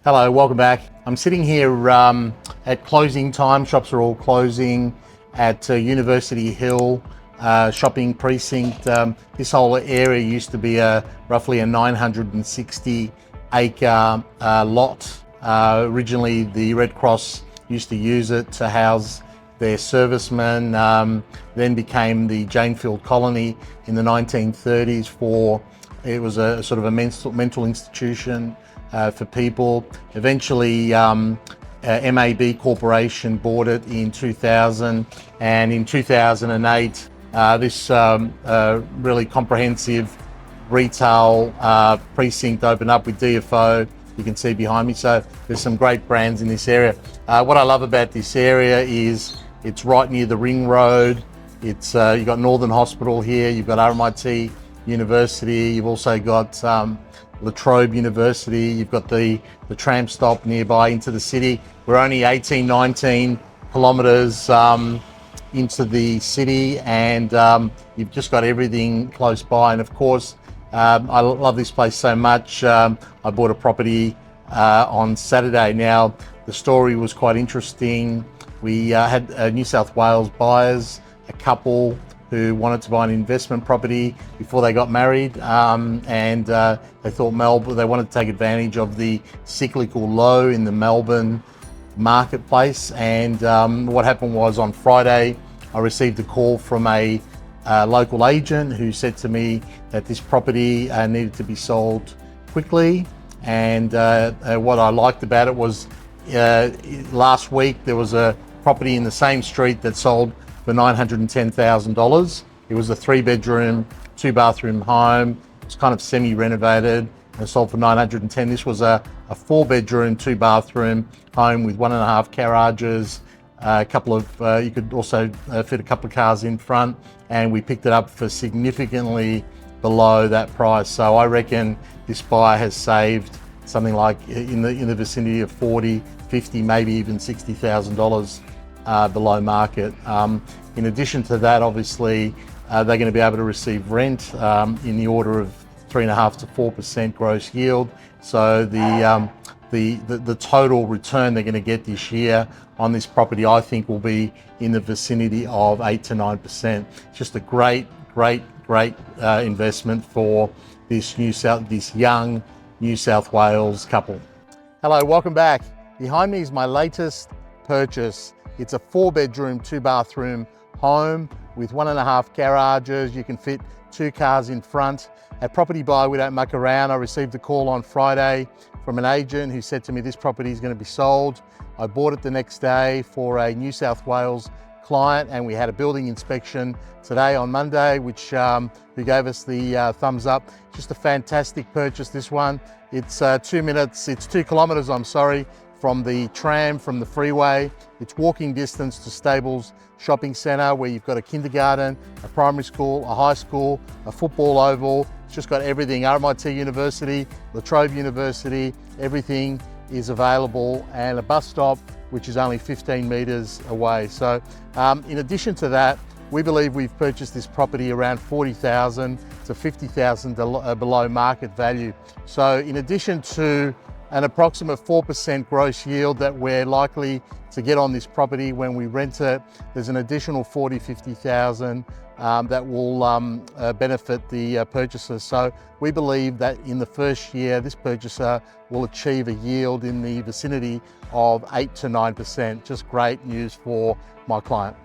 Hello, welcome back. I'm sitting here at closing time. Shops are all closing at University Hill shopping precinct. This whole area used to be roughly a 960 acre lot. Originally the Red Cross used to use it to house their servicemen, then became the Janefield Colony in the 1930s it was a sort of a mental institution for people. Eventually, MAB Corporation bought it in 2000, and in 2008, this really comprehensive retail precinct opened up with DFO. You can see behind me, so there's some great brands in this area. What I love about this area is it's right near the Ring Road. You've got Northern Hospital here, you've got RMIT University, you've also got La Trobe University, you've got the tram stop nearby into the city. We're only 18, 19 kilometres into the city, and you've just got everything close by. And of course, I love this place so much. I bought a property on Saturday. Now, the story was quite interesting. We had New South Wales buyers, a couple who wanted to buy an investment property before they got married, and they thought Melbourne, they wanted to take advantage of the cyclical low in the Melbourne marketplace. And what happened was, on Friday, I received a call from a local agent who said to me that this property needed to be sold quickly. And what I liked about it was last week there was a property in the same street that sold for $910,000. It was a 3-bedroom, 2-bathroom home. It's kind of semi-renovated and sold for $910,000. This was a 4-bedroom, 2-bathroom home with 1.5 garages, a couple of, you could also fit a couple of cars in front, and we picked it up for significantly below that price. So I reckon this buyer has saved something like in the vicinity of 40, 50, maybe even $60,000 below market. In addition to that, obviously, they're going to be able to receive rent in the order of 3.5% to 4% gross yield. So the total return they're going to get this year on this property, I think, will be in the vicinity of 8 to 9%. Just a great investment for this young New South Wales couple. Hello, welcome back. Behind me is my latest purchase. It's a 4-bedroom, 2-bathroom home with 1.5 garages. You can fit 2 cars in front. At Propertybuyer, we don't muck around. I received a call on Friday from an agent who said to me this property is going to be sold. I bought it the next day for a New South Wales client, and we had a building inspection today on Monday, who gave us the thumbs up. Just a fantastic purchase, this one. It's 2 kilometres, from the tram, from the freeway. It's walking distance to Stables Shopping Centre, where you've got a kindergarten, a primary school, a high school, a football oval. It's just got everything. RMIT University, La Trobe University, everything is available, and a bus stop which is only 15 metres away. So in addition to that, we believe we've purchased this property around $40,000 to $50,000 below market value. So in addition to an approximate 4% gross yield that we're likely to get on this property when we rent it, there's an additional $40,000 to $50,000 that will benefit the purchaser. So we believe that in the first year, this purchaser will achieve a yield in the vicinity of 8 to 9%. Just great news for my client.